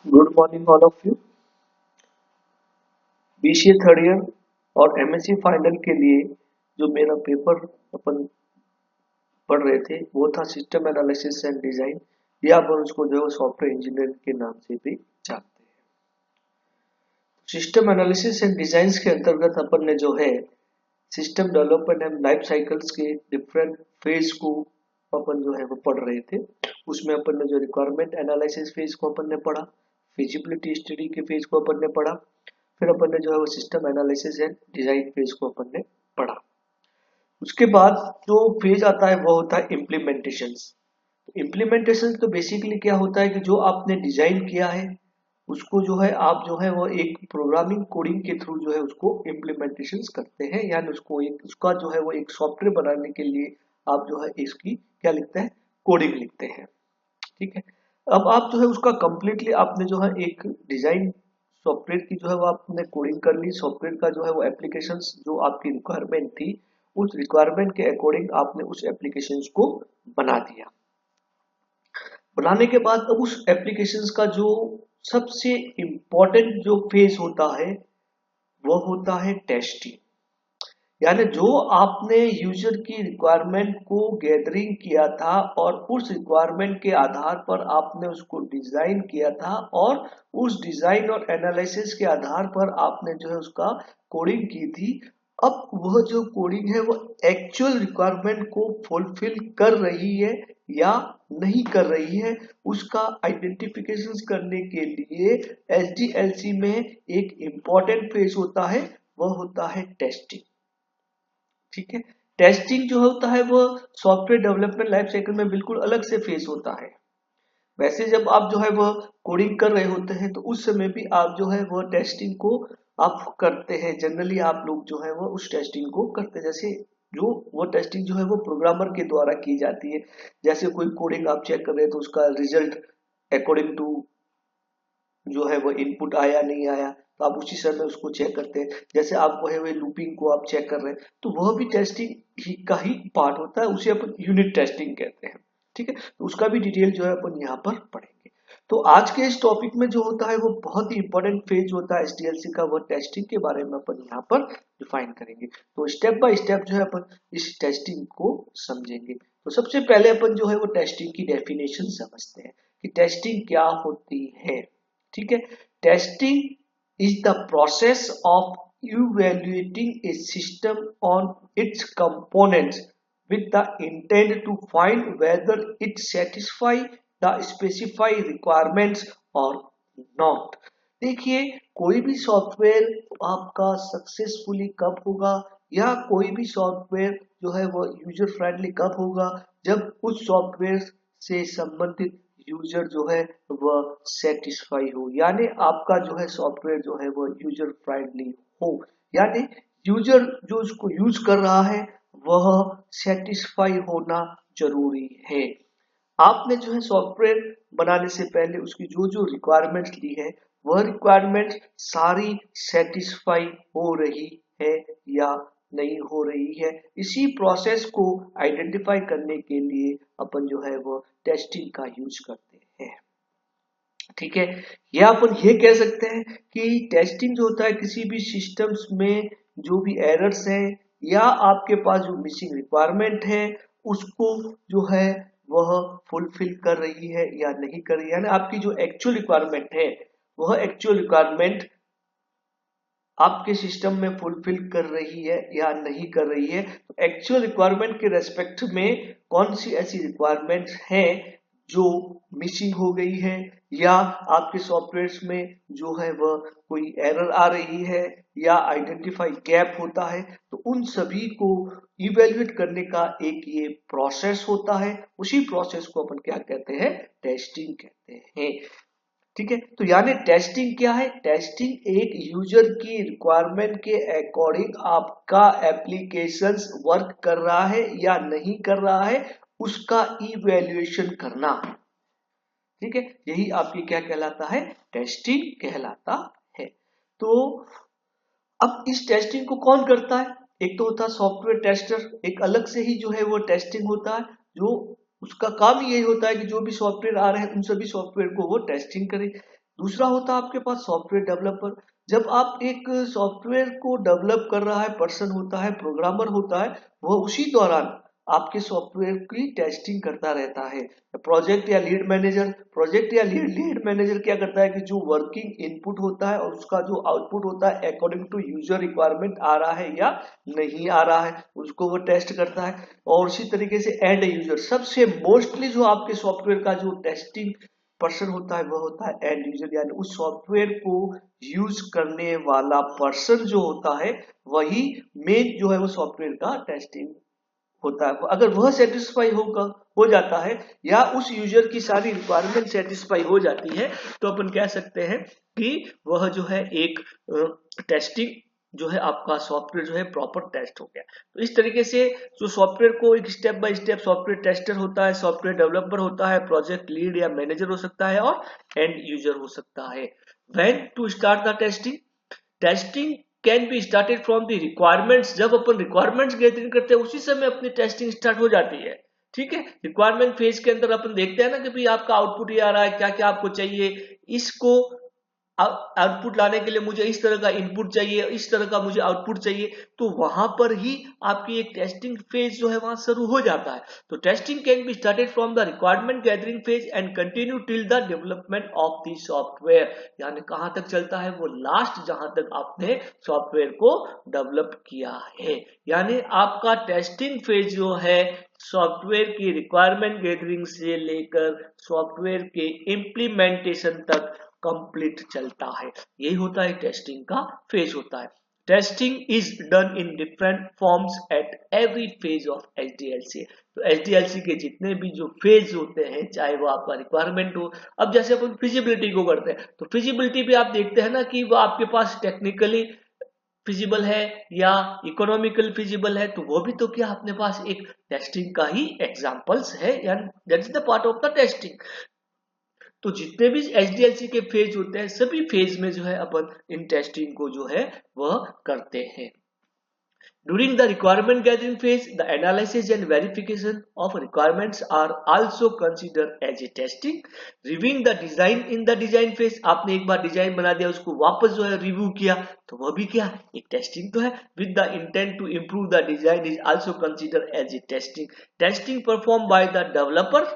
Good morning all of you. BCA third year और MSc final के लिए जो मेरा पेपर अपन पढ़ रहे थे वो था सिस्टम एनालिसिस एंड डिजाइन, या अपन उसको जो है सॉफ्टवेयर इंजीनियरिंग के नाम से भी जानते हैं। सिस्टम एनालिसिस एंड डिजाइन के अंतर्गत अपन ने जो है system development and life cycles के डिफरेंट फेज को अपन जो है वो पढ़ रहे थे। उसमें अपन ने जो रिक्वायरमेंट एनालिसिस फेज को अपन ने पढ़ा, फिजिबिलिटी स्टडी के फेज को अपन ने पढ़ा, फिर अपन ने जो है वो system analysis and design phase को अपन ने पढ़ा। उसके बाद जो फेज आता है वो होता है इम्प्लीमेंटेशन। इम्प्लीमेंटेशन तो बेसिकली क्या होता है कि जो आपने डिजाइन किया है उसको जो है आप जो है वो एक प्रोग्रामिंग कोडिंग के थ्रू जो है उसको इम्प्लीमेंटेशन करते हैं, यानी उसको एक उसका जो है वो एक सॉफ्टवेयर बनाने के लिए आप जो है इसकी क्या लिखते हैं, कोडिंग लिखते हैं। ठीक है, अब आप जो है उसका कंप्लीटली आपने जो है एक डिजाइन सॉफ्टवेयर की जो है वो आपने कोडिंग कर ली, सॉफ्टवेयर का जो है वो एप्लीकेशंस जो आपकी रिक्वायरमेंट थी उस रिक्वायरमेंट के अकॉर्डिंग आपने उस एप्लीकेशंस को बना दिया। बनाने के बाद अब उस एप्लीकेशंस का जो सबसे इम्पोर्टेंट जो फेज होता है वो होता है टेस्टिंग। यानी जो आपने यूजर की रिक्वायरमेंट को गैदरिंग किया था और उस रिक्वायरमेंट के आधार पर आपने उसको डिजाइन किया था और उस डिजाइन और एनालिसिस के आधार पर आपने जो है उसका कोडिंग की थी। अब वह जो कोडिंग है वो एक्चुअल रिक्वायरमेंट को फुलफिल कर रही है या नहीं कर रही है, उसका आइडेंटिफिकेशन करने के लिए एसडीएलसी में एक इम्पॉर्टेंट फेज होता है, वह होता है टेस्टिंग। ठीक है, टेस्टिंग जो होता है वो सॉफ्टवेयर डेवलपमेंट लाइफ साइकिल में बिल्कुल अलग से फेज होता है। वैसे जब आप जो है वो कोडिंग कर रहे होते हैं तो उस समय भी आप जो है वो टेस्टिंग को आप करते हैं। जनरली आप लोग जो है वो उस टेस्टिंग को करते हैं, जैसे जो वो टेस्टिंग जो है वो प्रोग्रामर के द्वारा की जाती है। जैसे कोई कोडिंग आप चेक कर रहे हैं तो उसका रिजल्ट अकॉर्डिंग टू जो है वो इनपुट आया नहीं आया तो आप उसी समय उसको चेक करते हैं। जैसे आप वो है वो लूपिंग को आप चेक कर रहे हैं तो वह भी टेस्टिंग का ही पार्ट होता है, उसे अपन यूनिट टेस्टिंग कहते हैं। ठीक है, तो उसका भी डिटेल जो है अपन यहाँ पर पढ़ेंगे। तो आज के इस टॉपिक में जो होता है वो बहुत ही इंपॉर्टेंट फेज होता है एसडीएलसी का, वो टेस्टिंग के बारे में अपन यहाँ पर डिफाइन करेंगे। तो स्टेप बाय स्टेप जो है अपन इस टेस्टिंग को समझेंगे। तो सबसे पहले अपन जो है वो टेस्टिंग की डेफिनेशन समझते हैं कि टेस्टिंग क्या होती है। ठीक है, testing is the process of evaluating a system on its components with the intent to find whether it satisfy the specified requirements or not। देखिए, कोई भी सॉफ्टवेयर आपका सक्सेसफुली कब होगा या कोई भी सॉफ्टवेयर जो है वो यूजर फ्रेंडली कब होगा, जब उस सॉफ्टवेयर से संबंधित यूजर जो है वह सेटिस्फाई हो, यानी आपका जो है सॉफ्टवेयर जो है वो यूजर फ्रेंडली हो, यानी यूजर जो इसको यूज कर रहा है वह सेटिस्फाई होना जरूरी है। आपने जो है सॉफ्टवेयर बनाने से पहले उसकी जो जो रिक्वायरमेंट्स ली है वह रिक्वायरमेंट्स सारी सेटिस्फाई हो रही है या नहीं हो रही है, इसी प्रोसेस को आइडेंटिफाई करने के लिए अपन जो है वो टेस्टिंग का यूज करते हैं। ठीक है, या अपन ये कह सकते हैं कि टेस्टिंग जो होता है किसी भी सिस्टम्स में जो भी एरर्स हैं या आपके पास जो मिसिंग रिक्वायरमेंट है उसको जो है वह फुलफिल कर रही है या नहीं कर रही है, यानी आपकी जो एक्चुअल रिक्वायरमेंट है वह एक्चुअल रिक्वायरमेंट आपके सिस्टम में फुलफिल कर रही है या नहीं कर रही है। तो एक्चुअल रिक्वायरमेंट के रेस्पेक्ट में कौन सी ऐसी रिक्वायरमेंट्स हैं जो मिसिंग हो गई है या आपके सॉफ्टवेयर में जो है वह कोई एरर आ रही है या आइडेंटिफाई गैप होता है, तो उन सभी को इवेल्युएट करने का एक ये प्रोसेस होता है। उसी प्रोसेस को अपन क्या कहते हैं, टेस्टिंग कहते हैं। ठीक है, तो यानी टेस्टिंग क्या है, टेस्टिंग एक यूजर की रिक्वायरमेंट के अकॉर्डिंग आपका एप्लीकेशंस वर्क कर रहा है या नहीं कर रहा है उसका इवैल्यूएशन करना। ठीक है, यही आपकी क्या कहलाता है, टेस्टिंग कहलाता है। तो अब इस टेस्टिंग को कौन करता है, एक तो होता है सॉफ्टवेयर टेस्टर, एक अलग से ही जो है वो टेस्टिंग होता है जो उसका काम यही होता है कि जो भी सॉफ्टवेयर आ रहे हैं उन सभी सॉफ्टवेयर को वो टेस्टिंग करे। दूसरा होता है आपके पास सॉफ्टवेयर डेवलपर। जब आप एक सॉफ्टवेयर को डेवलप कर रहा है पर्सन होता है, प्रोग्रामर होता है, वह उसी दौरान आपके सॉफ्टवेयर की टेस्टिंग करता रहता है। प्रोजेक्ट या लीड मैनेजर क्या करता है कि जो वर्किंग इनपुट होता है और उसका जो आउटपुट होता है अकॉर्डिंग टू यूजर रिक्वायरमेंट आ रहा है या नहीं आ रहा है, उसको वो टेस्ट करता है। और इसी तरीके से एंड यूजर, सबसे मोस्टली जो आपके सॉफ्टवेयर का जो टेस्टिंग पर्सन होता है वह होता है एंड यूजर, यानी उस सॉफ्टवेयर को यूज करने वाला पर्सन जो होता है वही मेन जो है वो सॉफ्टवेयर का टेस्टिंग होता है। अगर वह सेटिस्फाई हो जाता है या उस यूजर की सारी रिक्वायरमेंट सेटिस्फाई हो जाती है तो अपन कह सकते हैं कि वह जो है एक टेस्टिंग जो है आपका सॉफ्टवेयर जो है प्रॉपर टेस्ट हो गया। तो इस तरीके से जो सॉफ्टवेयर को एक step by step software tester होता है, सॉफ्टवेयर डेवलपर होता है, प्रोजेक्ट लीड या मैनेजर हो सकता है और एंड यूजर हो सकता है। When to start the testing, testing can be started from the requirements. जब अपन रिक्वायरमेंट्स गैदरिंग करते हैं उसी समय अपनी टेस्टिंग स्टार्ट हो जाती है। ठीक है, रिक्वायरमेंट फेज के अंदर अपन देखते हैं ना कि भाई आपका आउटपुट ये आ रहा है, क्या क्या आपको चाहिए, इसको आउटपुट लाने के लिए मुझे इस तरह का इनपुट चाहिए, इस तरह का मुझे आउटपुट चाहिए, तो वहां पर ही आपकी एक टेस्टिंग फेज जो है वहां शुरू हो जाता है। तो testing can be started from the requirement gathering phase and continue till the development of the software. यानी कहां तक चलता है, वो लास्ट जहां तक आपने सॉफ्टवेयर को डेवलप किया है। यानी आपका टेस्टिंग फेज जो है सॉफ्टवेयर की रिक्वायरमेंट गैदरिंग से लेकर सॉफ्टवेयर के इम्प्लीमेंटेशन तक कंप्लीट चलता है। यही होता है टेस्टिंग का फेज होता है। Testing is done in different forms at every phase of HDLC. तो एचडीएलसी के जितने भी जो फेज होते हैं, चाहे वो आपका रिक्वायरमेंट हो, अब जैसे अपन फिजिबिलिटी को करते हैं तो फिजिबिलिटी भी आप देखते हैं ना कि वो आपके पास टेक्निकली फिजिबल है या इकोनॉमिकल फिजिबल है, तो वो भी तो क्या अपने पास एक टेस्टिंग का ही एग्जांपल्स है, यानी that is the part of the testing. तो जितने भी एचडीएलसी के फेज होते हैं सभी फेज में जो है अपन इन टेस्टिंग को जो है वह करते हैं। During the requirement gathering phase, the analysis and verification of requirements are also considered as a testing. Reviewing the design in the design phase, आपने एक बार डिजाइन बना दिया उसको वापस जो है रिव्यू किया तो वह भी क्या एक टेस्टिंग तो है। With the intent to improve the design is also considered as a testing. Testing performed by the developer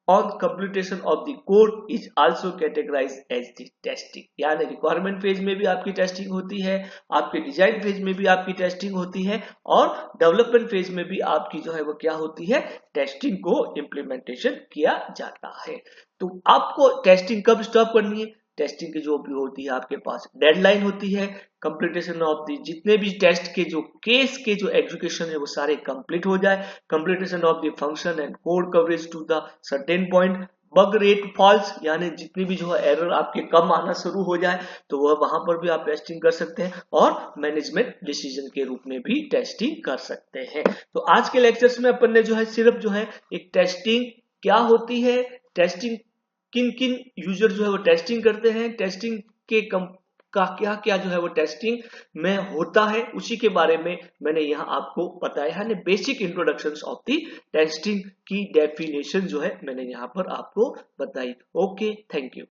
on completion of the code is also categorized as the testing। यानी requirement phase में भी आपकी testing होती है, आपके design phase में भी आपकी टेस्टिंग होती है और डेवलपमेंट फेज में भी आपकी जो है वो क्या होती है, टेस्टिंग को इम्प्लीमेंटेशन किया जाता है। तो आपको टेस्टिंग कब स्टॉप करनी है, टेस्टिंग की जो भी होती है आपके पास डेडलाइन होती है, कंप्लीटेशन ऑफ दी जितने भी टेस्ट के जो केस के जो एग्जीक्यूशन है वो सारे कंप्लीट हो जाए, completion of the function and code coverage to the certain point, bug rate falls यानी जितनी भी जो है एरर आपके कम आना शुरू हो जाए तो वह वहां पर भी आप टेस्टिंग कर सकते हैं और मैनेजमेंट डिसीजन के रूप में भी टेस्टिंग कर सकते हैं। तो आज के लेक्चर्स में अपन ने जो है सिर्फ जो है एक टेस्टिंग क्या होती है, टेस्टिंग किन किन यूजर जो है वो टेस्टिंग करते हैं, टेस्टिंग के का क्या क्या जो है वो टेस्टिंग में होता है, उसी के बारे में मैंने यहाँ आपको बताया है। Basic introduction of the testing की डेफिनेशन जो है मैंने यहाँ पर आपको बताई। Okay, thank you.